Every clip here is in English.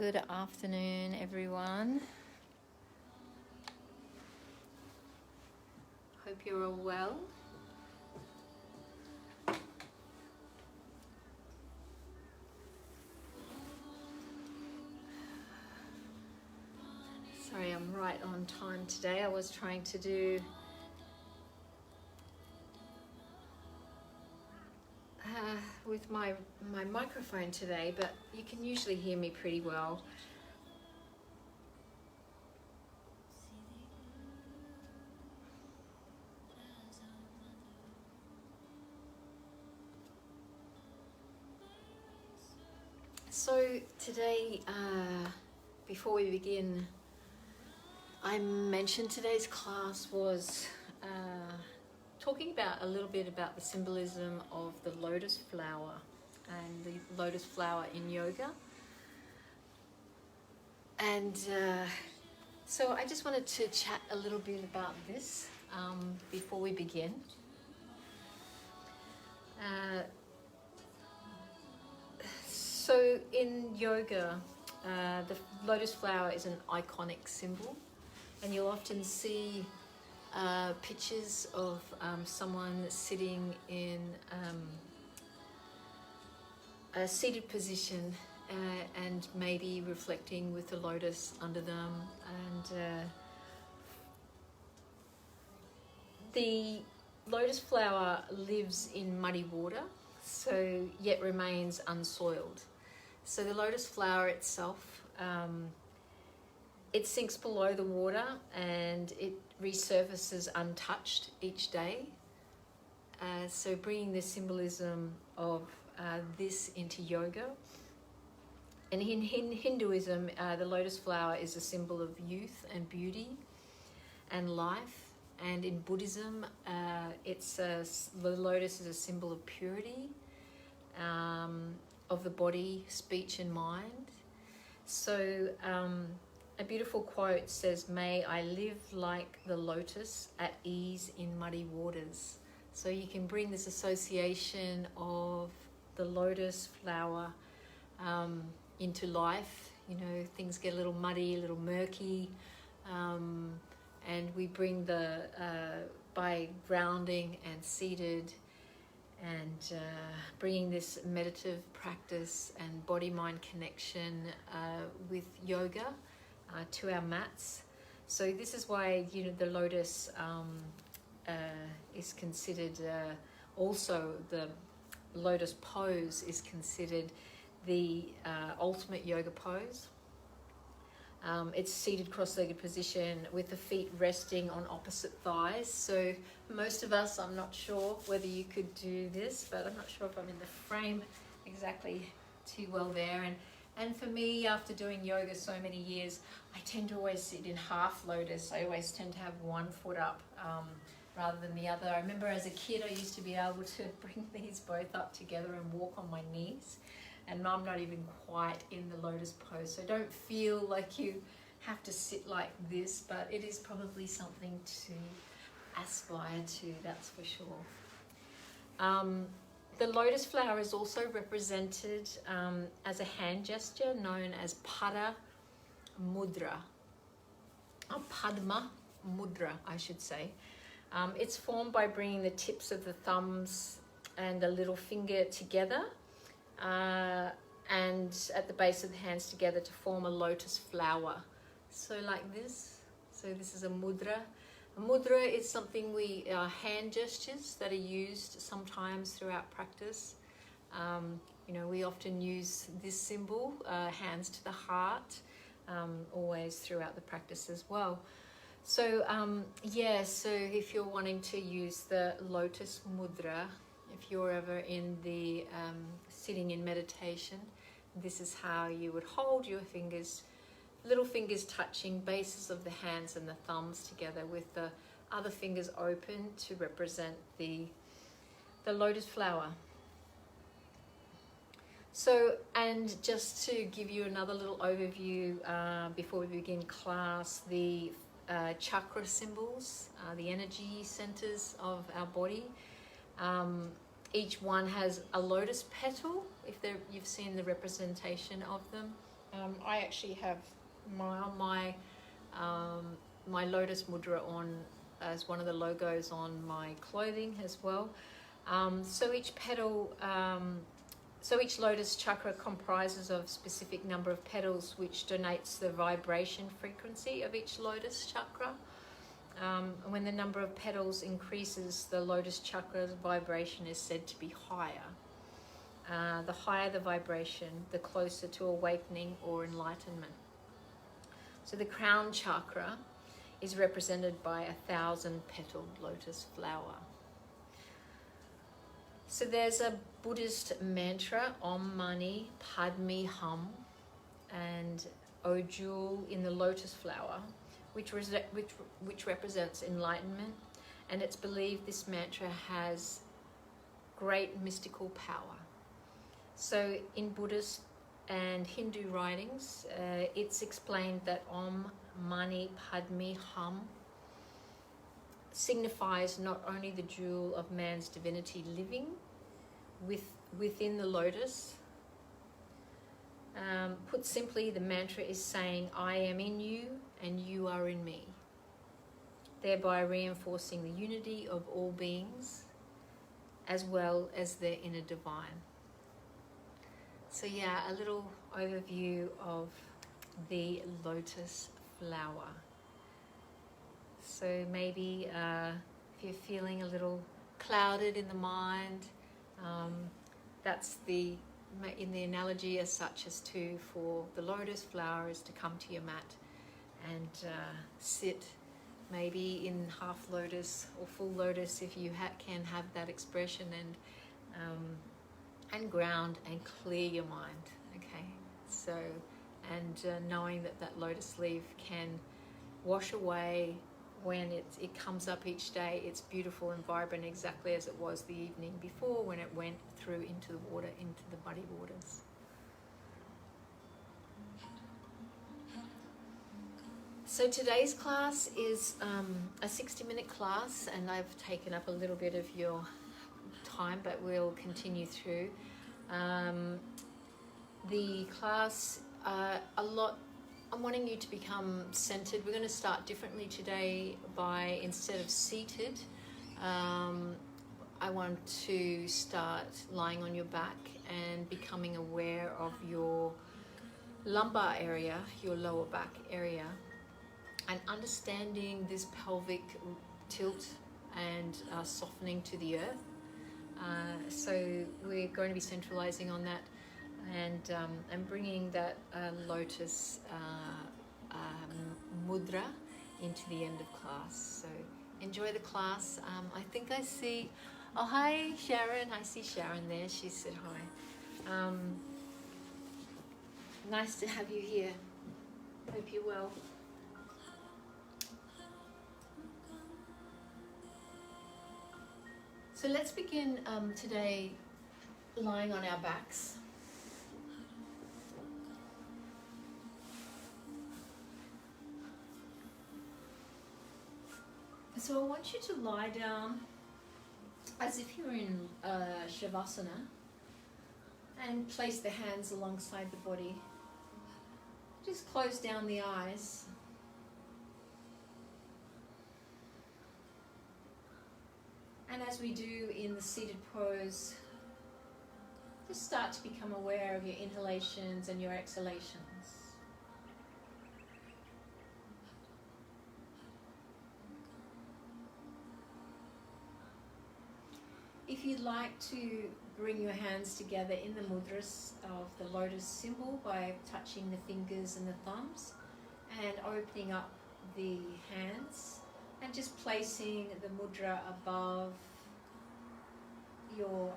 Good afternoon, everyone. Hope you're all well. Sorry, I'm right on time today. I was trying to do with my microphone today, but you can usually hear me pretty well. So today, before we begin, I mentioned today's class was talking about a little bit about the symbolism of the lotus flower and the lotus flower in yoga. And so I just wanted to chat a little bit about this before we begin. So in yoga, the lotus flower is an iconic symbol, and you'll often see pictures of someone sitting in a seated position and maybe reflecting with the lotus under them. And the lotus flower lives in muddy water, so yet remains unsoiled. So the lotus flower itself, it sinks below the water and it resurfaces untouched each day. So bringing the symbolism of this into yoga. And in Hinduism, the lotus flower is a symbol of youth and beauty and life. And in Buddhism, the lotus is a symbol of purity, of the body, speech and mind. So a beautiful quote says, "May I live like the lotus at ease in muddy waters." So you can bring this association of the lotus flower into life. You know, things get a little muddy, a little murky, and we bring by grounding and seated and bringing this meditative practice and body-mind connection with yoga to our mats. So this is why, you know, the lotus is considered, also the lotus pose is considered the ultimate yoga pose. It's seated cross-legged position with the feet resting on opposite thighs. So most of us, I'm not sure whether you could do this, but I'm not sure if I'm in the frame exactly too well there. And for me, after doing yoga so many years, I tend to always sit in half lotus. I always tend to have one foot up rather than the other. I remember as a kid, I used to be able to bring these both up together and walk on my knees. And I'm not even quite in the lotus pose, so don't feel like you have to sit like this, but it is probably something to aspire to, that's for sure. The lotus flower is also represented as a hand gesture known as Pada Mudra, or Padma Mudra, I should say. It's formed by bringing the tips of the thumbs and the little finger together and at the base of the hands together to form a lotus flower. So like this. So this is a mudra. A mudra is something hand gestures that are used sometimes throughout practice. You know, we often use this symbol, hands to the heart, always throughout the practice as well. So so if you're wanting to use the lotus mudra, if you're ever in the sitting in meditation, this is how you would hold your fingers, little fingers touching bases of the hands and the thumbs together with the other fingers open to represent the lotus flower. So, and just to give you another little overview before we begin class, the chakra symbols, the energy centers of our body. Each one has a lotus petal, if you've seen the representation of them. I actually have my lotus mudra on as one of the logos on my clothing as well. So each petal, so each lotus chakra comprises of specific number of petals, which donates the vibration frequency of each lotus chakra. When the number of petals increases, the lotus chakra's vibration is said to be higher. The higher the vibration, the closer to awakening or enlightenment. So the crown chakra is represented by 1,000-petaled lotus flower. So there's a Buddhist mantra, Om Mani Padme Hum, and O jewel in the lotus flower, which represents enlightenment, and it's believed this mantra has great mystical power. So in Buddhist and Hindu writings, it's explained that Om Mani Padme Hum signifies not only the jewel of man's divinity living within the lotus. Put simply, the mantra is saying, I am in you and you are in me, thereby reinforcing the unity of all beings as well as their inner divine. So yeah, a little overview of the lotus flower. So maybe if you're feeling a little clouded in the mind, that's in the analogy as such as to for the lotus flower is to come to your mat and sit maybe in half lotus or full lotus if you can have that expression, and ground and clear your mind. Okay, so and knowing that lotus leaf can wash away when it comes up each day. It's beautiful and vibrant, exactly as it was the evening before when it went through into the water, into the muddy waters. So today's class is a 60-minute class, and I've taken up a little bit of your time, but we'll continue through. The class, I'm wanting you to become centered. We're going to start differently today by, instead of seated, I want to start lying on your back and becoming aware of your lumbar area, your lower back area, and understanding this pelvic tilt and softening to the earth. So we're going to be centralizing on that and bringing that lotus mudra into the end of class. So enjoy the class. I think I see, oh hi Sharon, I see Sharon there, she said hi. Nice to have you here, hope you're well. So let's begin today lying on our backs. So I want you to lie down as if you're in Shavasana and place the hands alongside the body. Just close down the eyes. And as we do in the seated pose, just start to become aware of your inhalations and your exhalations. If you'd like to bring your hands together in the mudras of the lotus symbol by touching the fingers and the thumbs and opening up the hands and just placing the mudra above your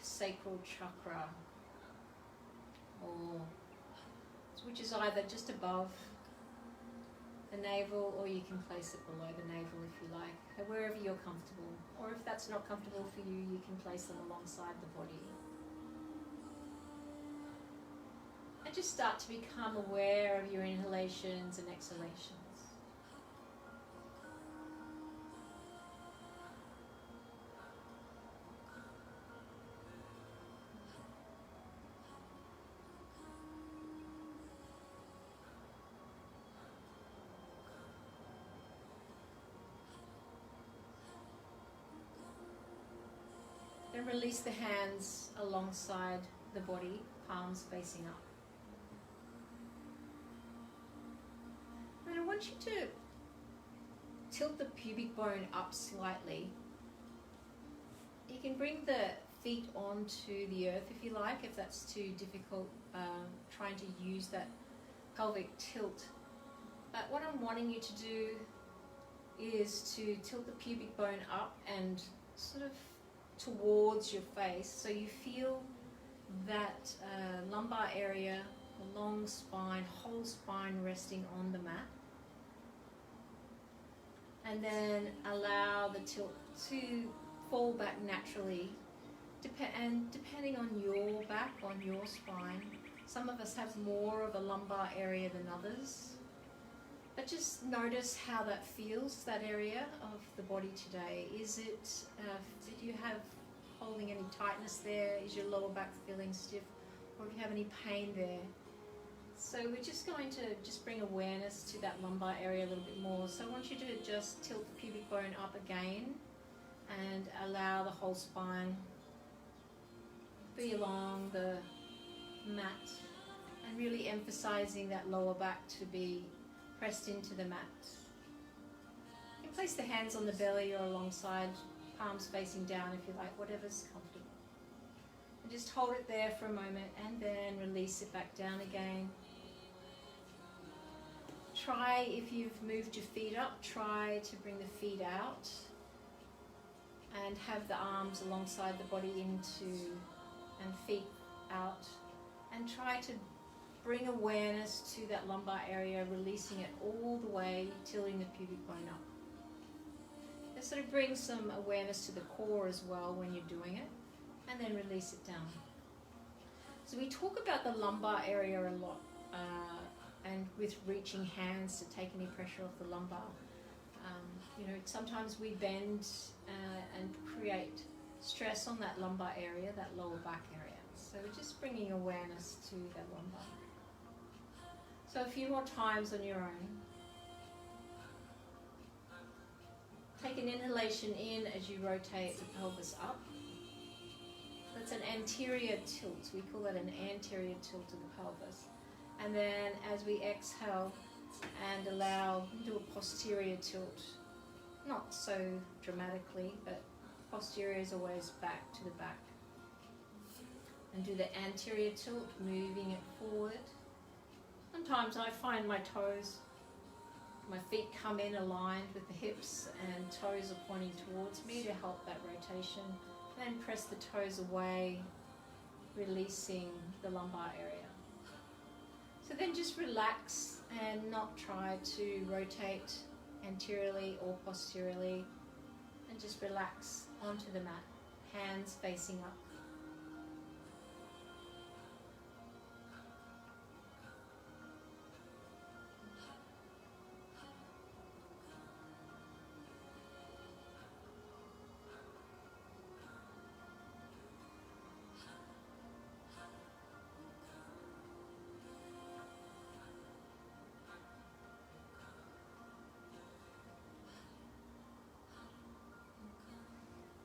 sacral chakra, which is either just above the navel, or you can place it below the navel if you like, wherever you're comfortable. Or if that's not comfortable for you, you can place them alongside the body. And just start to become aware of your inhalations and exhalations. And release the hands alongside the body, palms facing up. And I want you to tilt the pubic bone up slightly. You can bring the feet onto the earth if you like, if that's too difficult, trying to use that pelvic tilt. But what I'm wanting you to do is to tilt the pubic bone up and sort of towards your face, so you feel that lumbar area, the long spine, whole spine resting on the mat. And then allow the tilt to fall back naturally, and depending on your back, on your spine. Some of us have more of a lumbar area than others, but just notice how that feels, that area of the body today. Is it, did you have holding any tightness there? Is your lower back feeling stiff, or do you have any pain there? So we're just going to bring awareness to that lumbar area a little bit more. So I want you to just tilt the pubic bone up again and allow the whole spine be along the mat, and really emphasizing that lower back to be pressed into the mat. You can place the hands on the belly or alongside, palms facing down if you like, whatever's comfortable. And just hold it there for a moment and then release it back down again. Try, if you've moved your feet up, try to bring the feet out and have the arms alongside the body into, and feet out, and try to bring awareness to that lumbar area, releasing it all the way, tilting the pubic bone up. Just sort of bring some awareness to the core as well when you're doing it, and then release it down. So we talk about the lumbar area a lot, and with reaching hands to take any pressure off the lumbar. You know, sometimes we bend and create stress on that lumbar area, that lower back area. So we're just bringing awareness to that lumbar. So a few more times on your own. Take an inhalation in as you rotate the pelvis up. That's an anterior tilt. We call that an anterior tilt of the pelvis. And then as we exhale and allow, do a posterior tilt. Not so dramatically, but posterior is always back to the back. And do the anterior tilt, moving it forward. Sometimes I find my toes, my feet come in aligned with the hips and toes are pointing towards me to help that rotation. And then press the toes away, releasing the lumbar area. So then just relax and not try to rotate anteriorly or posteriorly, and just relax onto the mat, hands facing up.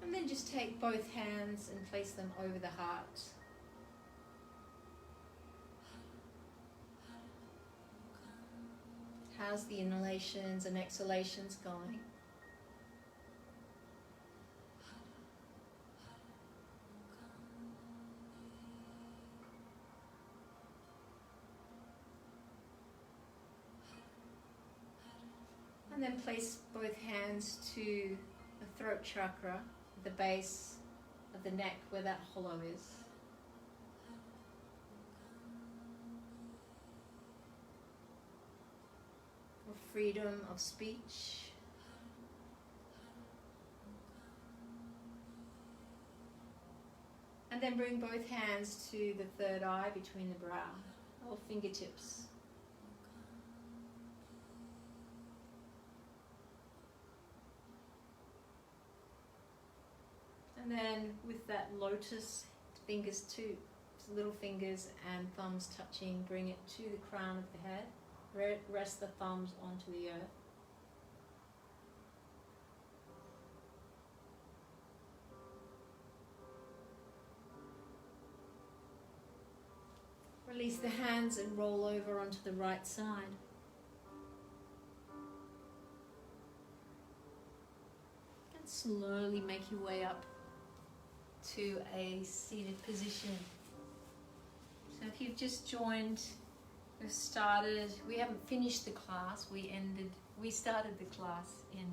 And then just take both hands and place them over the heart. How's the inhalations and exhalations going? And then place both hands to the throat chakra, the base of the neck where that hollow is. For freedom of speech. And then bring both hands to the third eye between the brow, or fingertips. And then with that lotus, fingers to little fingers and thumbs touching, bring it to the crown of the head. Rest the thumbs onto the earth. Release the hands and roll over onto the right side. And slowly make your way up to a seated position. So if you've just joined, we've started, we haven't finished the class, we started the class in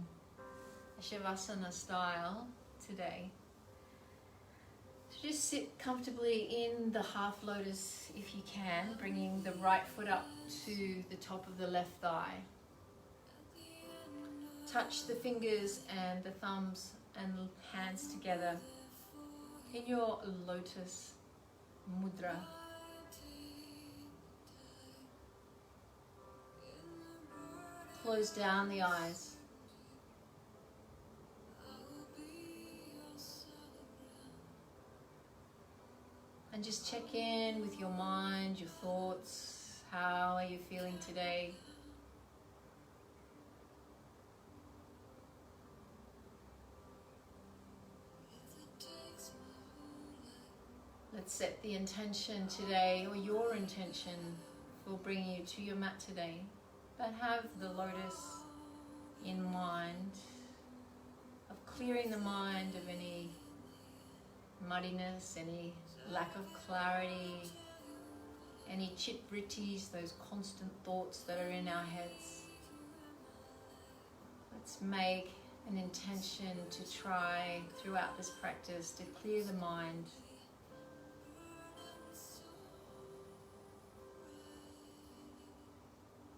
a Shavasana style today. So just sit comfortably in the half lotus if you can, bringing the right foot up to the top of the left thigh. Touch the fingers and the thumbs and hands together in your lotus mudra. Close down the eyes. And just check in with your mind, your thoughts. How are you feeling today? Let's set the intention today, or your intention for bringing you to your mat today. But have the lotus in mind, of clearing the mind of any muddiness, any lack of clarity, any chit-ritties, those constant thoughts that are in our heads. Let's make an intention to try throughout this practice to clear the mind.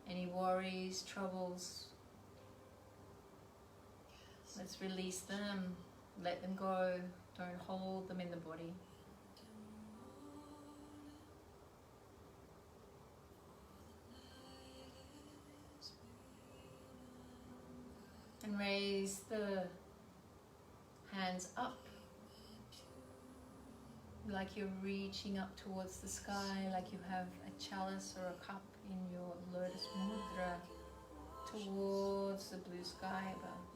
Any worries, troubles, let's release them, let them go, don't hold them in the body. And raise the hands up, like you're reaching up towards the sky, like you have a chalice or a cup in your lotus mudra towards the blue sky above.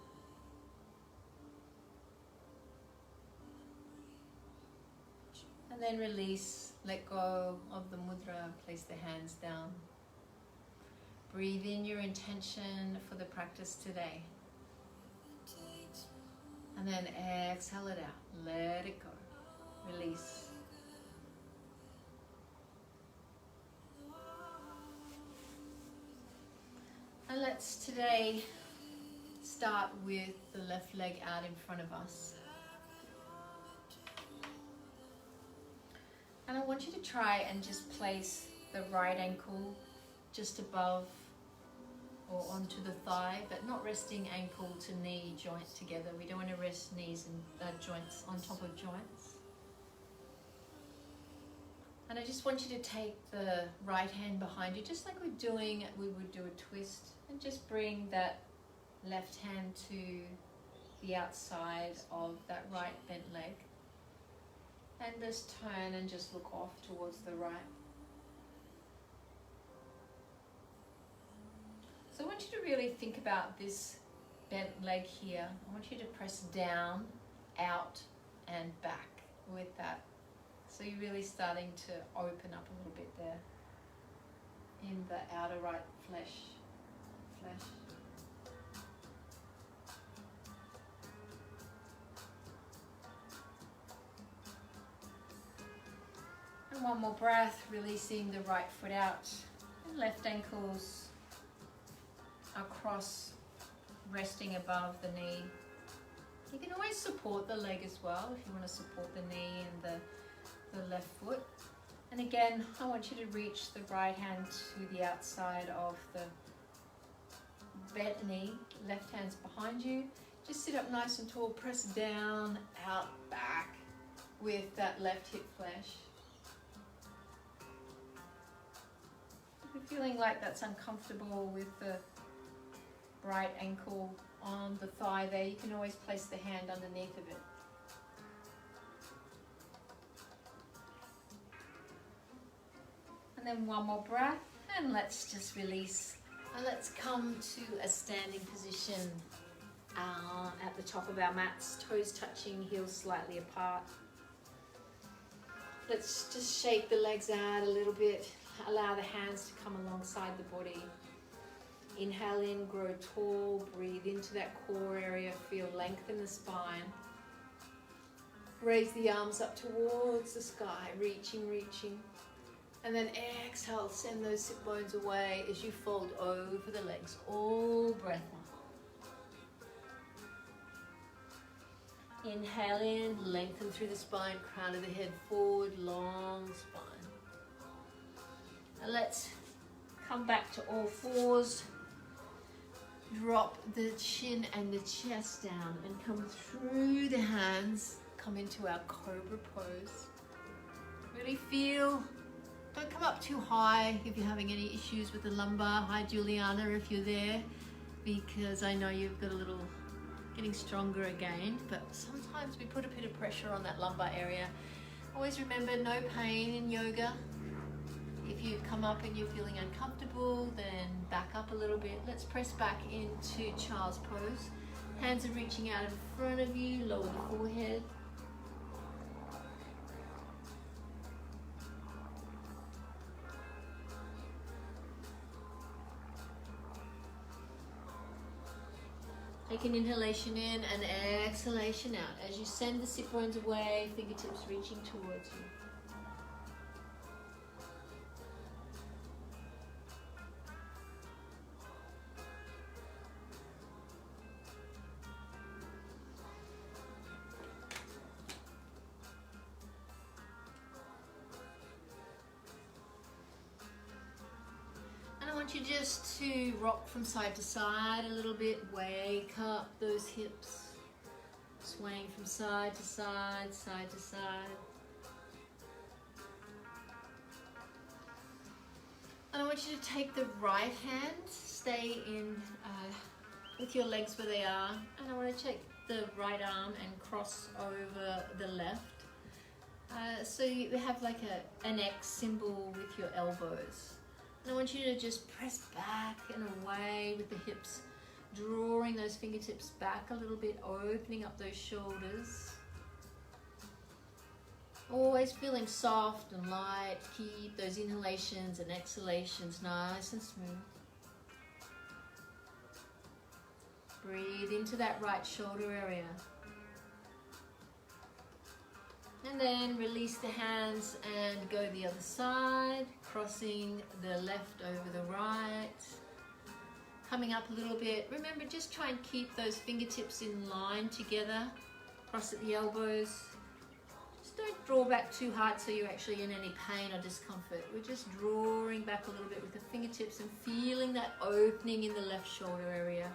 And then release, let go of the mudra, place the hands down. Breathe in your intention for the practice today. And then exhale it out, let it go, release. And let's today start with the left leg out in front of us. And I want you to try and just place the right ankle just above or onto the thigh, but not resting ankle to knee joint together. We don't want to rest knees and joints on top of joints. And I just want you to take the right hand behind you, just like we would do a twist, and just bring that left hand to the outside of that right bent leg. And just turn and just look off towards the right. So I want you to really think about this bent leg here. I want you to press down, out and back with that. So you're really starting to open up a little bit there in the outer right flesh. And one more breath, releasing the right foot out and left ankles across, resting above the knee. You can always support the leg as well if you want to support the knee and the left foot. And again, I want you to reach the right hand to the outside of the bent knee, left hand's behind you. Just sit up nice and tall, press down, out, back with that left hip flesh. If you're feeling like that's uncomfortable with the right ankle on the thigh there, you can always place the hand underneath of it. And then one more breath, and let's just release. And let's come to a standing position at the top of our mats, toes touching, heels slightly apart. Let's just shake the legs out a little bit. Allow the hands to come alongside the body. Inhale in, grow tall, breathe into that core area, feel length in the spine. Raise the arms up towards the sky, reaching, reaching. And then exhale, send those sit bones away as you fold over the legs, all breath. Inhale in, lengthen through the spine, crown of the head forward, long spine. And let's come back to all fours. Drop the chin and the chest down and come through the hands. Come into our cobra pose. Really feel, don't come up too high if you're having any issues with the lumbar. Hi Juliana if you're there, because I know you've got a little getting stronger again, but sometimes we put a bit of pressure on that lumbar area. Always remember, no pain in yoga. If you come up and you're feeling uncomfortable, then back up a little bit. Let's press back into child's pose. Hands are reaching out in front of you, lower the forehead. Take an inhalation in and exhalation out. As you send the sit bones away, fingertips reaching towards you. I want you just to rock from side to side a little bit, wake up those hips, swaying from side to side, side to side. And I want you to take the right hand, stay in with your legs where they are, and I want to take the right arm and cross over the left. So you have like an X symbol with your elbows. And I want you to just press back and away with the hips, drawing those fingertips back a little bit, opening up those shoulders. Always feeling soft and light. Keep those inhalations and exhalations nice and smooth. Breathe into that right shoulder area. And then release the hands and go the other side, crossing the left over the right. Coming up a little bit. Remember, just try and keep those fingertips in line together. Cross at the elbows. Just don't draw back too hard so you're actually in any pain or discomfort. We're just drawing back a little bit with the fingertips and feeling that opening in the left shoulder area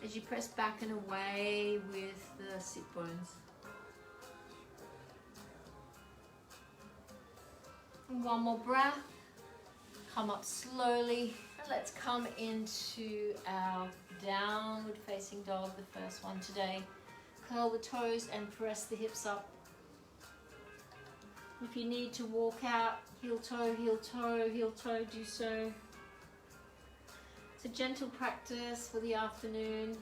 as you press back and away with the sit bones. One more breath. Come up slowly, and let's come into our downward facing dog, the first one today. Curl the toes and press the hips up. If you need to walk out, heel toe, heel toe, heel toe, do so. It's a gentle practice for the afternoon.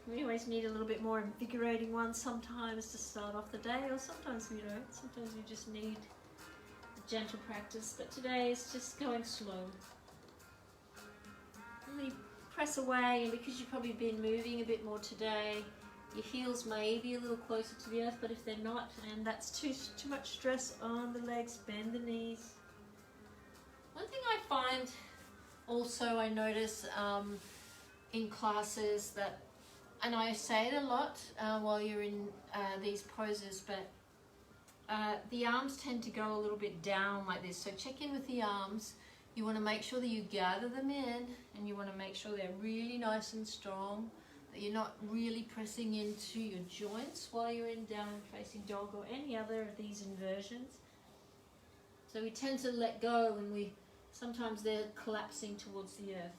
We always need a little bit more invigorating one sometimes to start off the day, or sometimes we don't. Sometimes we just need a gentle practice, but today is just going slow. Really press away, and because you've probably been moving a bit more today, your heels may be a little closer to the earth, but if they're not, and that's too much stress on the legs, bend the knees. One thing I find also, I notice in classes that, and I say it a lot while you're in these poses, but the arms tend to go a little bit down like this. So check in with the arms. You want to make sure that you gather them in, and you want to make sure they're really nice and strong, that you're not really pressing into your joints while you're in downward facing dog or any other of these inversions. So we tend to let go, and sometimes they're collapsing towards the earth.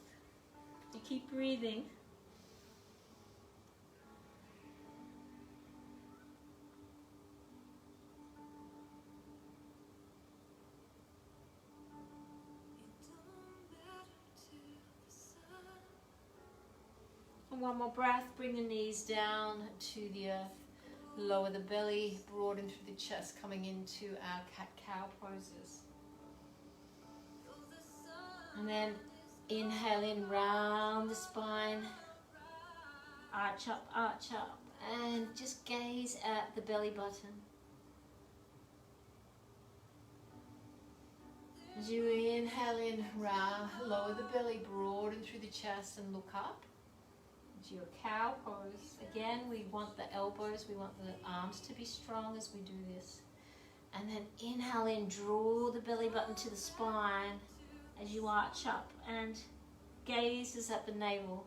You keep breathing. And one more breath, bring the knees down to the earth. Lower the belly, broaden through the chest, coming into our cat-cow poses. And then inhale in, round the spine, arch up, and just gaze at the belly button. As you inhale in, round, lower the belly, broaden through the chest and look up. Into your cow pose. Again, we want the elbows, we want the arms to be strong as we do this. And then inhale in, draw the belly button to the spine as you arch up and gazes at the navel.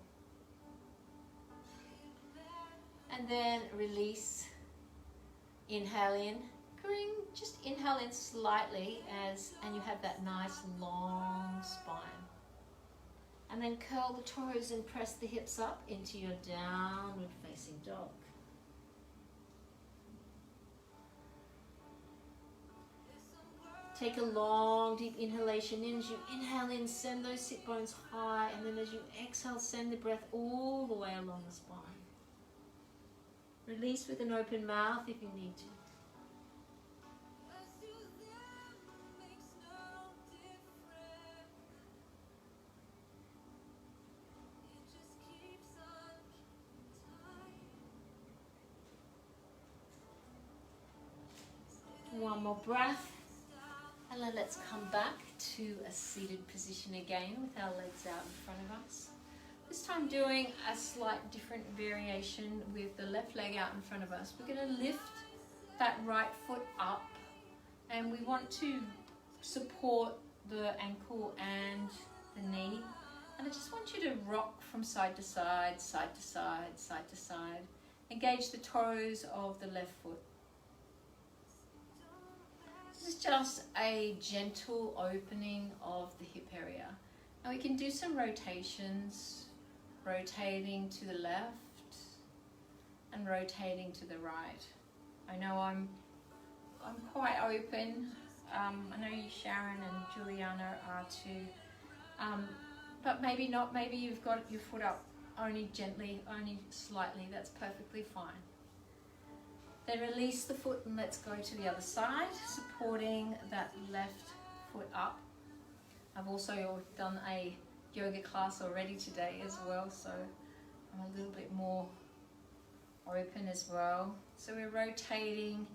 And then release. Inhale in. Just inhale in slightly and you have that nice long spine. And then curl the toes and press the hips up into your downward facing dog. Take a long, deep inhalation in. As you inhale in, send those sit bones high, and then as you exhale, send the breath all the way along the spine. Release with an open mouth if you need to. One more breath. And then let's come back to a seated position again with our legs out in front of us. This time doing a slight different variation with the left leg out in front of us. We're going to lift that right foot up and we want to support the ankle and the knee. And I just want you to rock from side to side, side to side, side to side. Engage the toes of the left foot. This is just a gentle opening of the hip area. And we can do some rotations, rotating to the left and rotating to the right. I know I'm quite open. I know you, Sharon and Juliana, are too. But maybe not. Maybe you've got your foot up only gently, only slightly. That's perfectly fine. Then release the foot and let's go to the other side, supporting that left foot up. I've also done a yoga class already today as well, so I'm a little bit more open as well. So we're rotating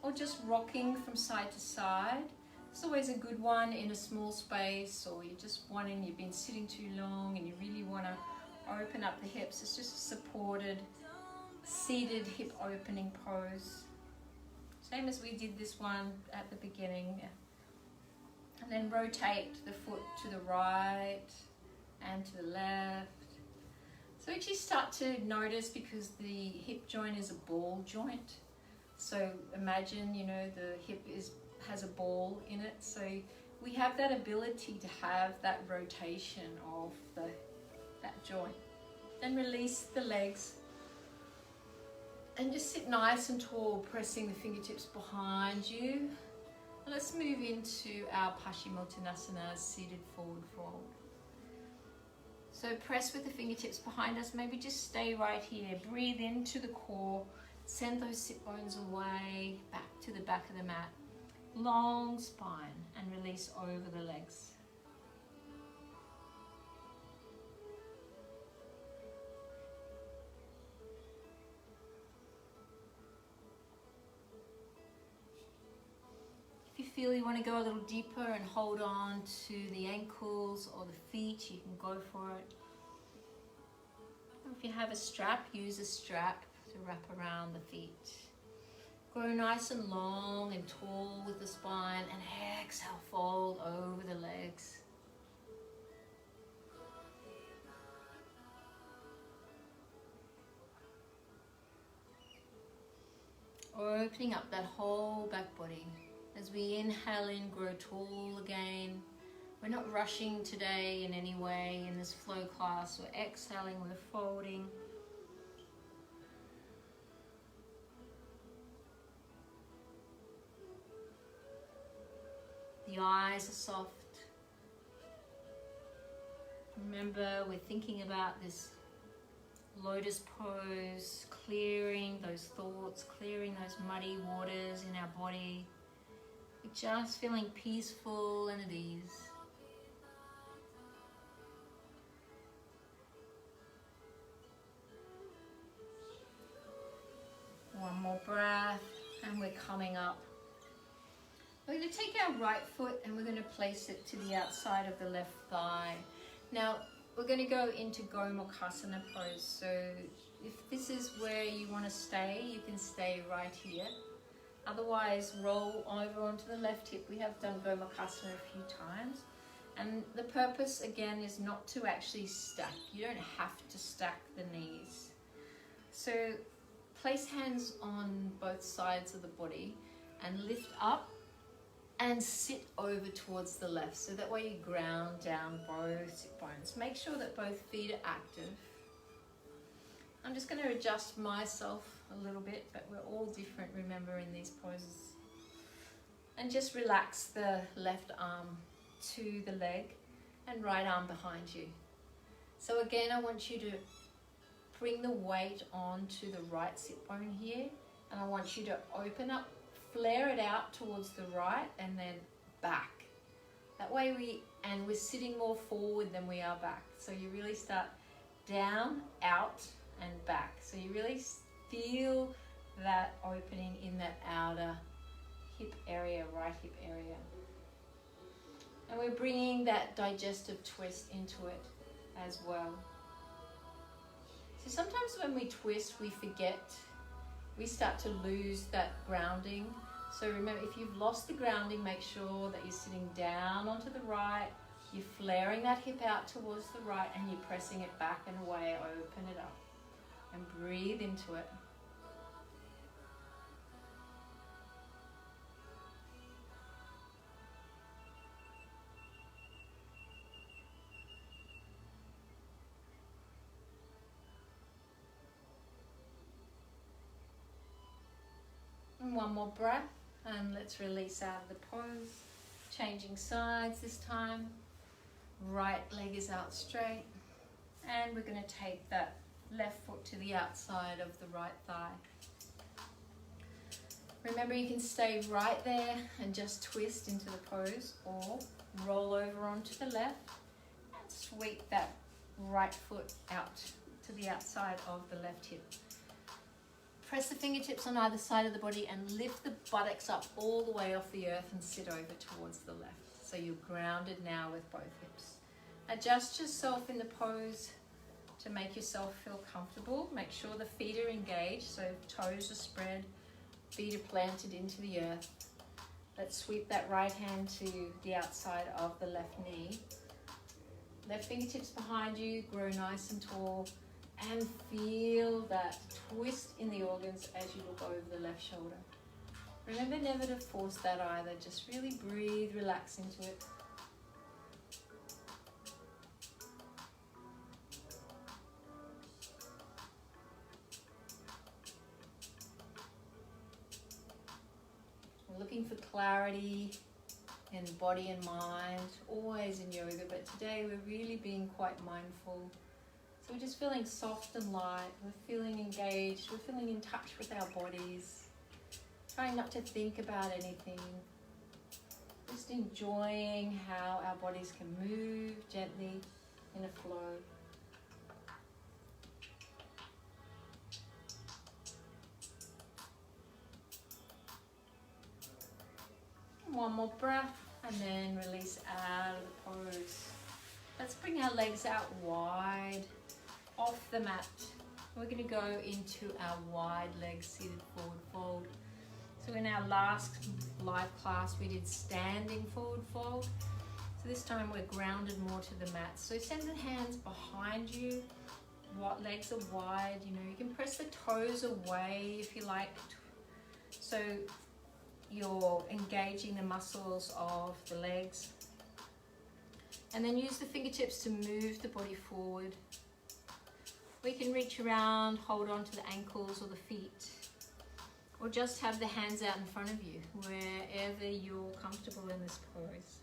or just rocking from side to side. It's always a good one in a small space, or you're just wanting, you've been sitting too long and you really want to open up the hips. It's just a supported seated hip opening pose. Same as we did this one at the beginning. And then rotate the foot to the right and to the left. So actually start to notice, because the hip joint is a ball joint. So imagine, you know, the hip has a ball in it. So we have that ability to have that rotation of that joint. Then release the legs. And just sit nice and tall, pressing the fingertips behind you. Let's move into our Paschimottanasana, seated forward fold. So press with the fingertips behind us. Maybe just stay right here. Breathe into the core. Send those sit bones away, back to the back of the mat. Long spine, and release over the legs. If you feel you want to go a little deeper and hold on to the ankles or the feet, you can go for it. If you have a strap, use a strap to wrap around the feet. Grow nice and long and tall with the spine, and exhale, fold over the legs. Opening up that whole back body. As we inhale in, grow tall again. We're not rushing today in any way in this flow class. We're exhaling, we're folding. The eyes are soft. Remember, we're thinking about this lotus pose, clearing those thoughts, clearing those muddy waters in our body. Just feeling peaceful and at ease. One more breath, and we're coming up. We're going to take our right foot and we're going to place it to the outside of the left thigh. Now, we're going to go into Gomukhasana pose. So if this is where you want to stay, you can stay right here. Otherwise, roll over onto the left hip. We have done Gomukhasana a few times. And the purpose, again, is not to actually stack. You don't have to stack the knees. So place hands on both sides of the body and lift up and sit over towards the left. So that way you ground down both sit bones. Make sure that both feet are active. I'm just going to adjust myself a little bit, but we're all different, remember, in these poses. And just relax the left arm to the leg and right arm behind you. So again, I want you to bring the weight onto the right sit bone here, and I want you to open up, flare it out towards the right and then back. That way we're sitting more forward than we are back. So you really start down, out and back. So you really feel that opening in that outer hip area, right hip area. And we're bringing that digestive twist into it as well. So sometimes when we twist, we forget, we start to lose that grounding. So remember, if you've lost the grounding, make sure that you're sitting down onto the right, you're flaring that hip out towards the right and you're pressing it back and away, open it up and breathe into it. And one more breath, and let's release out of the pose. Changing sides this time. Right leg is out straight. And we're going to take that left foot to the outside of the right thigh. Remember, you can stay right there and just twist into the pose, or roll over onto the left and sweep that right foot out to the outside of the left hip. Press the fingertips on either side of the body and lift the buttocks up all the way off the earth and sit over towards the left. So you're grounded now with both hips. Adjust yourself in the pose to make yourself feel comfortable. Make sure the feet are engaged, so toes are spread, feet are planted into the earth. Let's sweep that right hand to the outside of the left knee. Left fingertips behind you, grow nice and tall. And feel that twist in the organs as you look over the left shoulder. Remember never to force that either. Just really breathe, relax into it. We're looking for clarity in body and mind, always in yoga, but today we're really being quite mindful. So we're just feeling soft and light, we're feeling engaged, we're feeling in touch with our bodies, trying not to think about anything, just enjoying how our bodies can move gently in a flow. One more breath and then release out of the pose. Let's bring our legs out wide off the mat. We're going to go into our wide leg seated forward fold. So in our last live class we did standing forward fold. So this time we're grounded more to the mat. So send the hands behind you. What legs are wide, you know, you can press the toes away if you like. So you're engaging the muscles of the legs. And then use the fingertips to move the body forward. We can reach around, hold on to the ankles or the feet, or just have the hands out in front of you, wherever you're comfortable in this pose.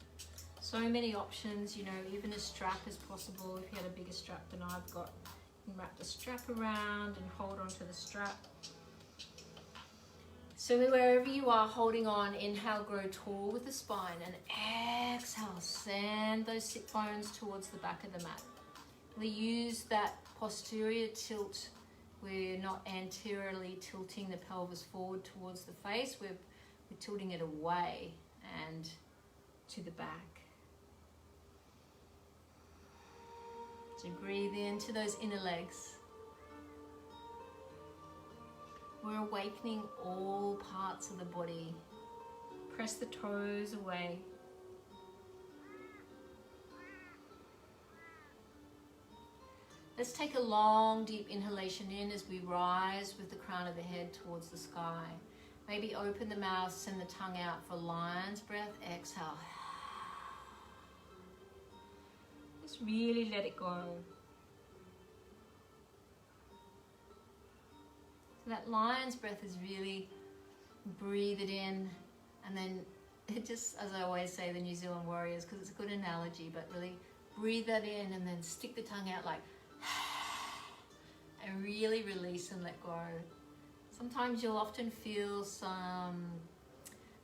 So many options, you know, even a strap is possible if you had a bigger strap than I've got. And wrap the strap around and hold onto the strap. So wherever you are holding on, inhale, grow tall with the spine, and exhale, send those sit bones towards the back of the mat. We use that posterior tilt. We're not anteriorly tilting the pelvis forward towards the face. We're tilting it away and to the back. So breathe into those inner legs. We're awakening all parts of the body. Press the toes away. Let's take a long, deep inhalation in as we rise with the crown of the head towards the sky. Maybe open the mouth, send the tongue out for lion's breath. Exhale. Just really let it go. So that lion's breath is really breathe it in, and then it just, as I always say, the New Zealand warriors, because it's a good analogy, but really breathe that in and then stick the tongue out like, and really release and let go. Sometimes you'll often feel some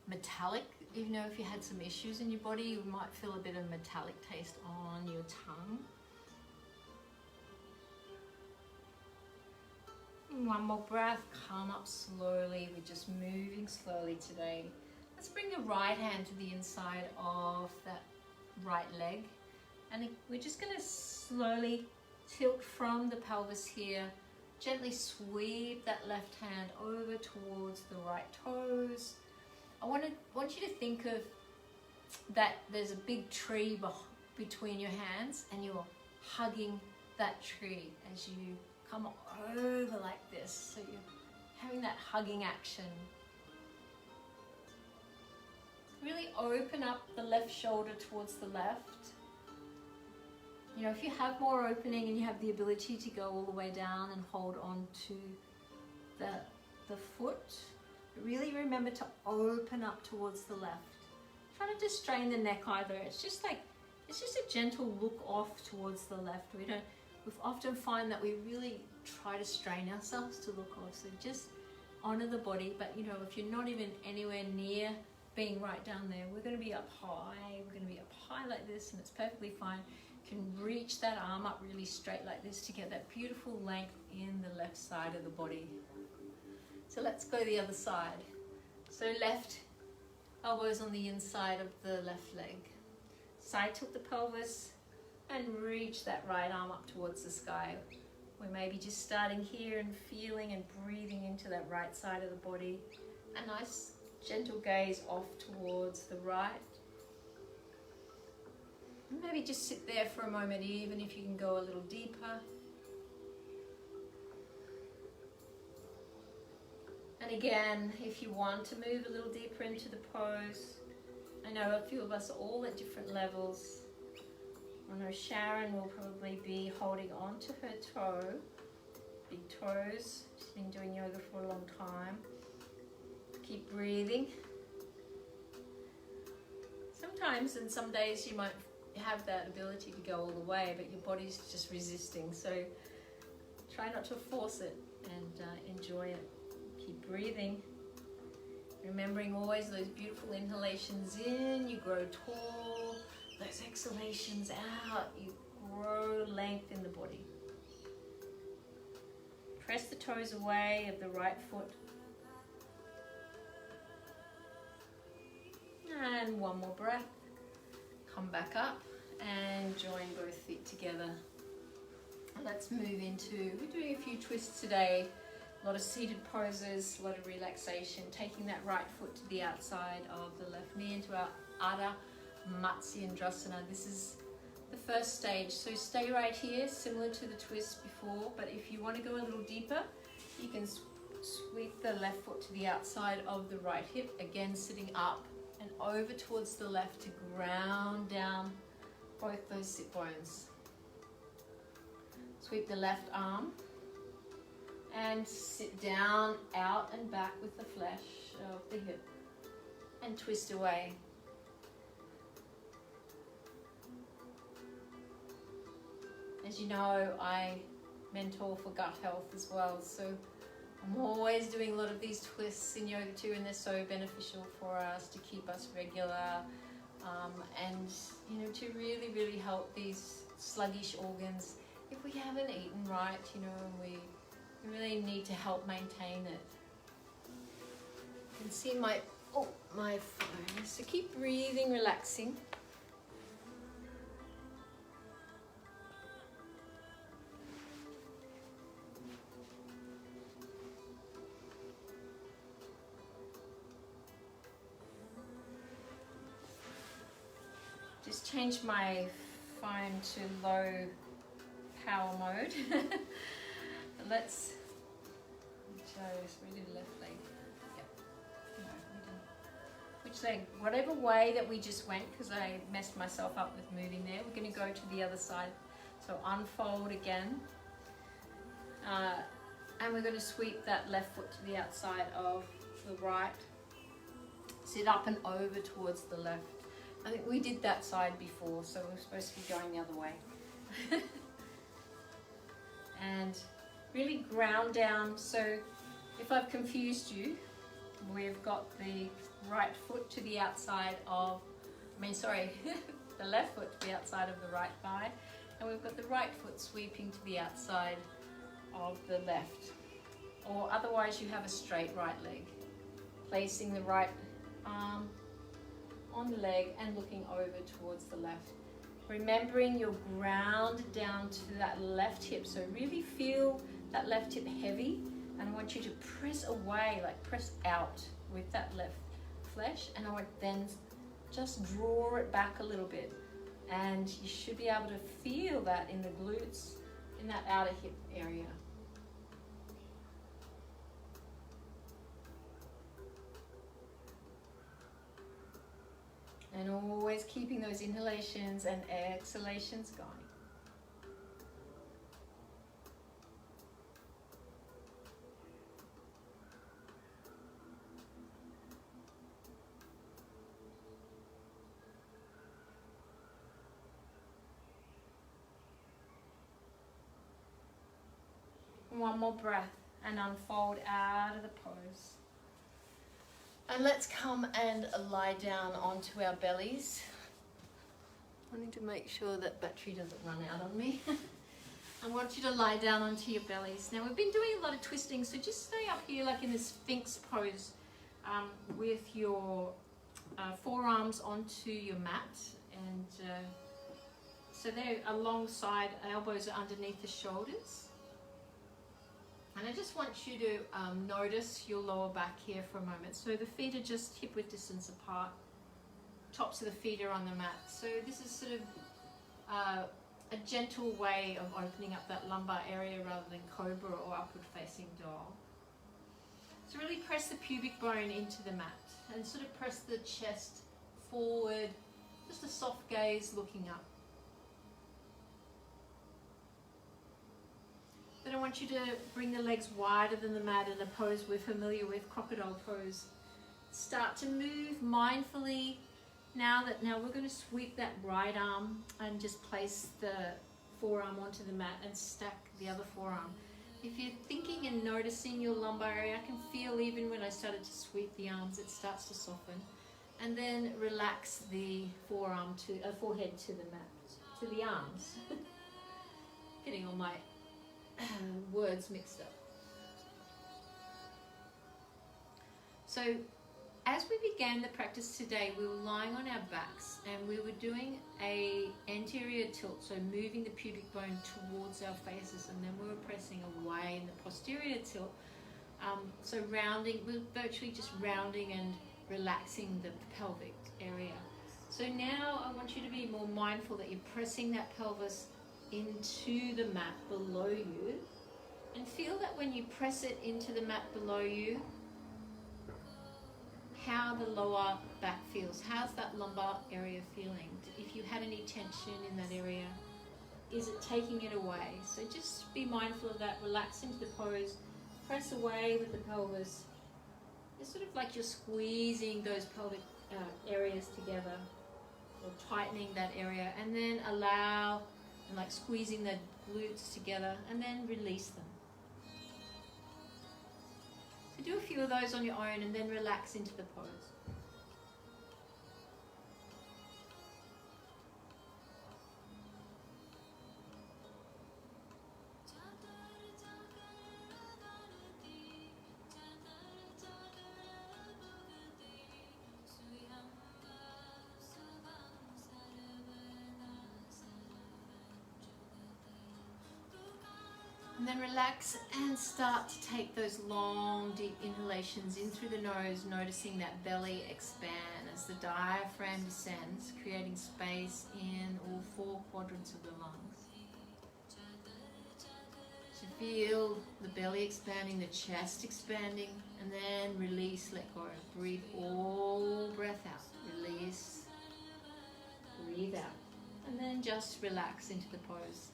metallic, even though if you had some issues in your body, you might feel a bit of metallic taste on your tongue. And one more breath, come up slowly. We're just moving slowly today. Let's bring the right hand to the inside of that right leg. And we're just gonna slowly tilt from the pelvis here. Gently sweep that left hand over towards the right toes. I want you to think of that there's a big tree between your hands, and you're hugging that tree as you come over like this. So you're having that hugging action. Really open up the left shoulder towards the left. You know, if you have more opening and you have the ability to go all the way down and hold on to the foot, really remember to open up towards the left. Try not to strain the neck either. It's just a gentle look off towards the left. We often find that we really try to strain ourselves to look off. So just honor the body. But you know, if you're not even anywhere near being right down there, we're going to be up high. We're going to be up high like this, and it's perfectly fine. You can reach that arm up really straight like this to get that beautiful length in the left side of the body. So let's go the other side. So left elbows on the inside of the left leg. Side tilt the pelvis and reach that right arm up towards the sky. We're maybe just starting here and feeling and breathing into that right side of the body. A nice gentle gaze off towards the right. Maybe just sit there for a moment, even if you can go a little deeper. And again, if you want to move a little deeper into the pose, I know a few of us are all at different levels. I know Sharon will probably be holding on to her toe, big toes. She's been doing yoga for a long time. Keep breathing. Sometimes and some days you might have that ability to go all the way, but your body's just resisting. So try not to force it and enjoy it. Keep breathing. Remembering always those beautiful inhalations in, you grow tall. Those exhalations out, you grow length in the body. Press the toes away of the right foot. And one more breath. Come back up and join both feet together. Let's move into, we're doing a few twists today. A lot of seated poses, a lot of relaxation. Taking that right foot to the outside of the left knee into our Ardha Matsyendrasana. This is the first stage. So stay right here, similar to the twist before. But if you want to go a little deeper, you can sweep the left foot to the outside of the right hip. Again, sitting up and over towards the left to ground down both those sit bones. Sweep the left arm and sit down, out and back with the flesh of the hip and twist away. As you know, I mentor for gut health as well. So I'm always doing a lot of these twists in yoga too, and they're so beneficial for us to keep us regular, and you know, to really help these sluggish organs if we haven't eaten right, you know, and we really need to help maintain it. You can see my phone. So keep breathing, relaxing. Just changed my phone to low power mode. Let's we did left leg. Yep. No, we didn't. Which leg? Whatever way that we just went, because I messed myself up with moving there. We're going to go to the other side. So unfold again. And we're going to sweep that left foot to the outside of the right. Sit up and over towards the left. I think we did that side before, so we're supposed to be going the other way. And really ground down. So if I've confused you, we've got the right foot to the outside of, the left foot to the outside of the right thigh, and we've got the right foot sweeping to the outside of the left. Or otherwise you have a straight right leg. Placing the right arm on the leg and looking over towards the left. Remembering you're grounded down to that left hip, so really feel that left hip heavy, and I want you to press away, like press out with that left flesh, and I want then just draw it back a little bit, and you should be able to feel that in the glutes, in that outer hip area. And always keeping those inhalations and exhalations going. One more breath and unfold out of the pose. And let's come and lie down onto our bellies. I need to make sure that battery doesn't run out on me. I want you to lie down onto your bellies. Now we've been doing a lot of twisting, so just stay up here like in the Sphinx pose with your forearms onto your mat, and so they're alongside, elbows are underneath the shoulders. And I just want you to notice your lower back here for a moment. So the feet are just hip-width distance apart. Tops of the feet are on the mat. So this is sort of a gentle way of opening up that lumbar area rather than cobra or upward facing dog. So really press the pubic bone into the mat and sort of press the chest forward. Just a soft gaze looking up. Then I want you to bring the legs wider than the mat in a pose we're familiar with, crocodile pose. Start to move mindfully. Now we're going to sweep that right arm and just place the forearm onto the mat and stack the other forearm. If you're thinking and noticing your lumbar area, I can feel even when I started to sweep the arms, it starts to soften. And then relax the forehead to the mat, to the arms. Getting all my words mixed up. So as we began the practice today, we were lying on our backs and we were doing a anterior tilt, so moving the pubic bone towards our faces, and then we were pressing away in the posterior tilt. So rounding, we're virtually just rounding and relaxing the pelvic area. So now I want you to be more mindful that you're pressing that pelvis into the mat below you, and feel that when you press it into the mat below you, how the lower back feels. How's that lumbar area feeling? If you had any tension in that area, is it taking it away? So just be mindful of that. Relax into the pose, press away with the pelvis. It's sort of like you're squeezing those pelvic areas together, or tightening that area, and then allow, and like squeezing the glutes together, and then release them. So do a few of those on your own and then relax into the pose. And then relax and start to take those long, deep inhalations in through the nose, noticing that belly expand as the diaphragm descends, creating space in all 4 quadrants of the lungs. So feel the belly expanding, the chest expanding, and then release, let go. Breathe all breath out. Release, breathe out. And then just relax into the pose.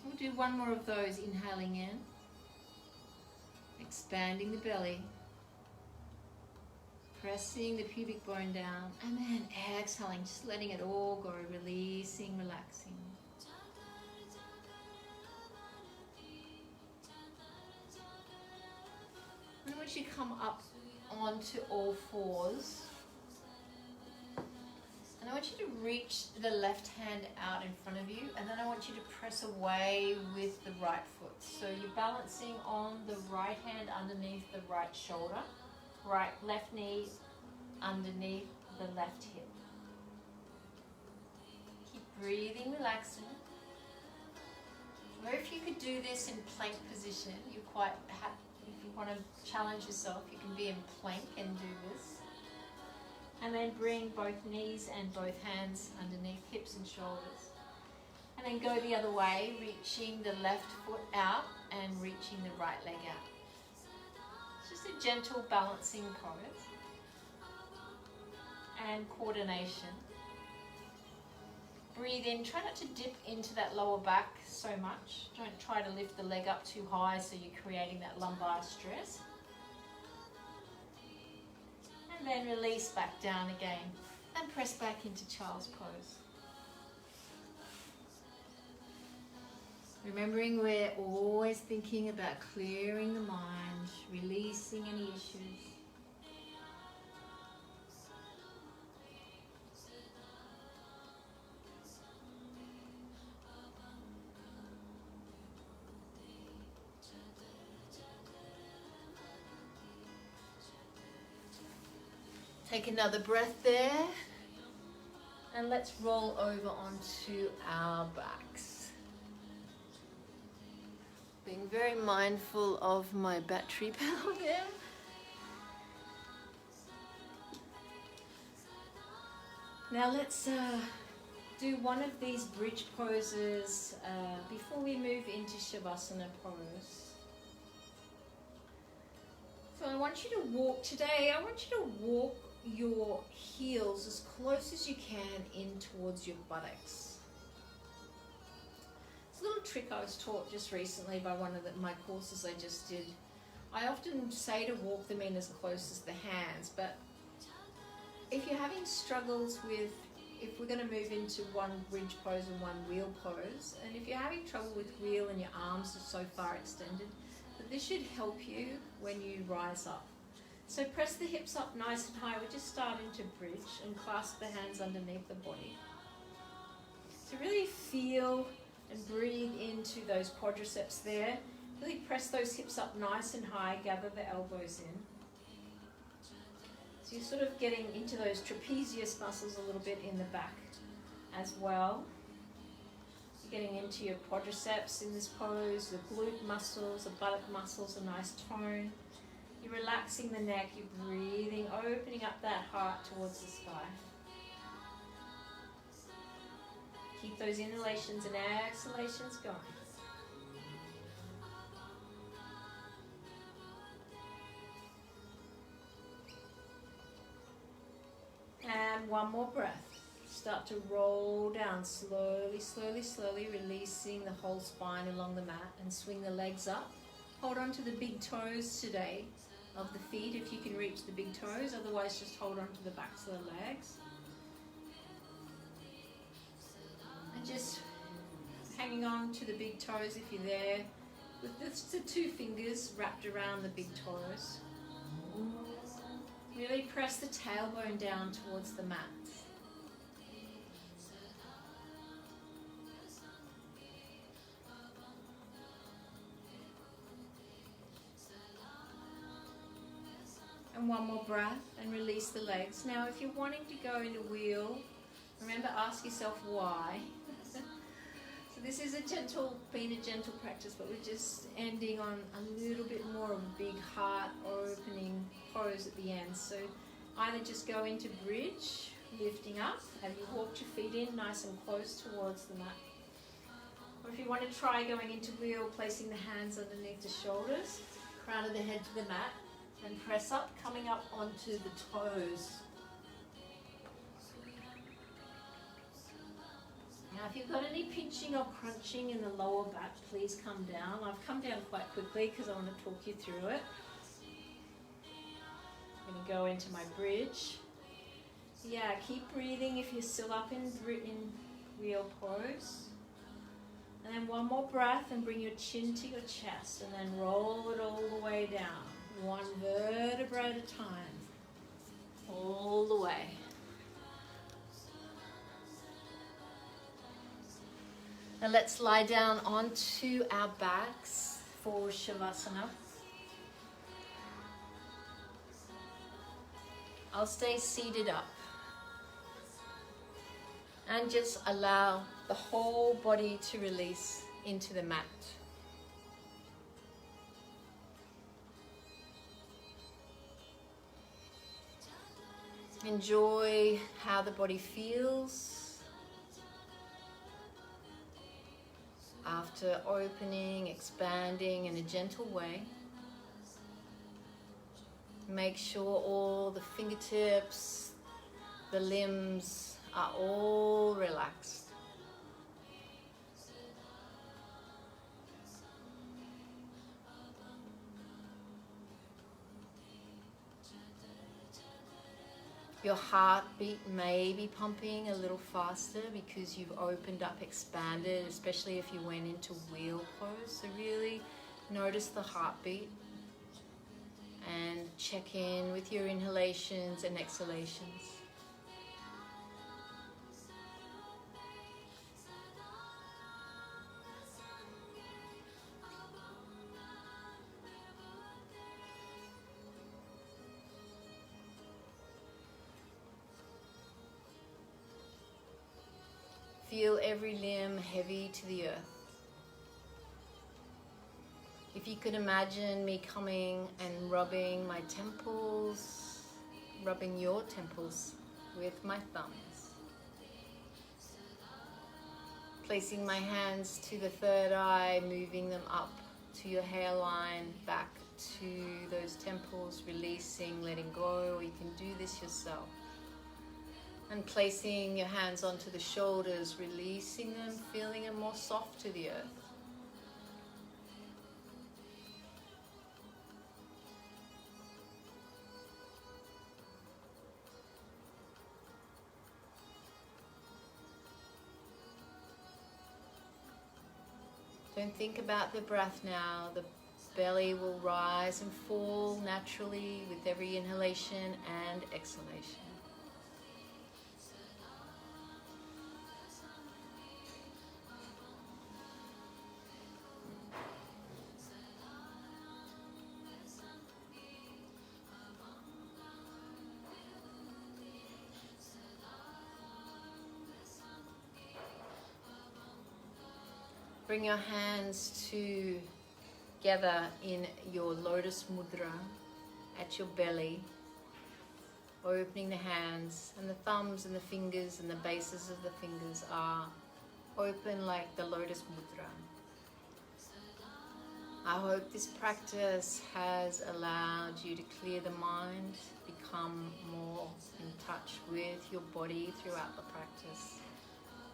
We'll do one more of those, inhaling in, expanding the belly, pressing the pubic bone down, and then exhaling, just letting it all go, releasing, relaxing. And I want you to come up onto all fours. And I want you to reach the left hand out in front of you, and then I want you to press away with the right foot. So you're balancing on the right hand underneath the right shoulder, left knee underneath the left hip. Keep breathing, relaxing. Or if you could do this in plank position, you're quite happy. If you want to challenge yourself, you can be in plank and do this. And then bring both knees and both hands underneath hips and shoulders. And then go the other way, reaching the left foot out and reaching the right leg out. It's just a gentle balancing pose. And coordination. Breathe in, try not to dip into that lower back so much. Don't try to lift the leg up too high so you're creating that lumbar stress. And then release back down again and press back into child's pose. Remembering we're always thinking about clearing the mind, releasing any issues. Take another breath there, and let's roll over onto our backs. Being very mindful of my battery power there. Now let's do one of these bridge poses before we move into Shavasana pose. So I want you to walk today, I want you to walk your heels as close as you can in towards your buttocks. It's a little trick I was taught just recently by one of my courses I just did. I often say to walk them in as close as the hands, but if you're having struggles with, if we're going to move into one bridge pose and one wheel pose, and if you're having trouble with wheel and your arms are so far extended, but this should help you when you rise up. So press the hips up nice and high. We're just starting to bridge and clasp the hands underneath the body. So really feel and breathe into those quadriceps there. Really press those hips up nice and high. Gather the elbows in. So you're sort of getting into those trapezius muscles a little bit in the back as well. You're getting into your quadriceps in this pose, the glute muscles, the buttock muscles, a nice tone. You're relaxing the neck, you're breathing, opening up that heart towards the sky. Keep those inhalations and exhalations going. one more breath. Start to roll down slowly, slowly, slowly, releasing the whole spine along the mat, and swing the legs up. Hold on to the big toes today of the feet if you can reach the big toes, otherwise just hold on to the backs of the legs. And just hanging on to the big toes if you're there, with the two fingers wrapped around the big toes. Really press the tailbone down towards the mat. And one more breath and release the legs. Now if you're wanting to go into wheel, remember, ask yourself why. So this is been a gentle practice, but we're just ending on a little bit more of a big heart opening pose at the end. So either just go into bridge, lifting up, have you walked your feet in nice and close towards the mat. Or if you want to try going into wheel, placing the hands underneath the shoulders, crown of the head to the mat, and press up, coming up onto the toes. Now if you've got any pinching or crunching in the lower back, please come down. I've come down quite quickly because I want to talk you through it. I'm going to go into my bridge. Yeah, keep breathing if you're still up in wheel pose. And then one more breath and bring your chin to your chest, and then roll it all the way down. One vertebra at a time, all the way. Now let's lie down onto our backs for Shavasana. I'll stay seated up. And just allow the whole body to release into the mat. Enjoy how the body feels after opening, expanding in a gentle way. Make sure all the fingertips, the limbs are all relaxed. Your heartbeat may be pumping a little faster because you've opened up, expanded, especially if you went into wheel pose. So really notice the heartbeat and check in with your inhalations and exhalations. Feel every limb heavy to the earth. If you could imagine me coming and rubbing my temples, rubbing your temples with my thumbs. Placing my hands to the third eye, moving them up to your hairline, back to those temples, releasing, letting go, or you can do this yourself. And placing your hands onto the shoulders, releasing them, feeling them more soft to the earth. Don't think about the breath now. The belly will rise and fall naturally with every inhalation and exhalation. Bring your hands together in your lotus mudra at your belly, opening the hands, and the thumbs and the fingers and the bases of the fingers are open like the lotus mudra. I hope this practice has allowed you to clear the mind, become more in touch with your body throughout the practice,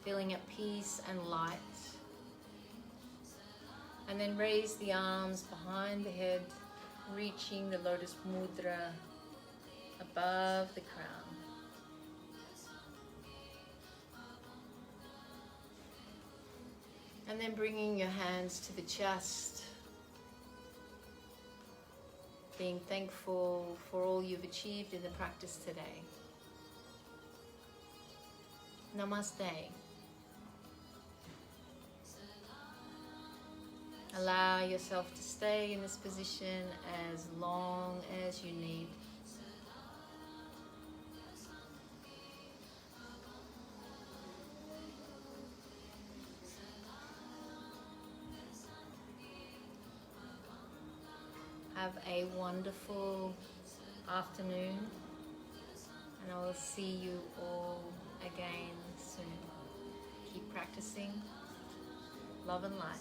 feeling at peace and light. And then raise the arms behind the head, reaching the Lotus Mudra above the crown. And then bringing your hands to the chest, being thankful for all you've achieved in the practice today. Namaste. Allow yourself to stay in this position as long as you need. Have a wonderful afternoon, and I will see you all again soon. Keep practicing. Love and light.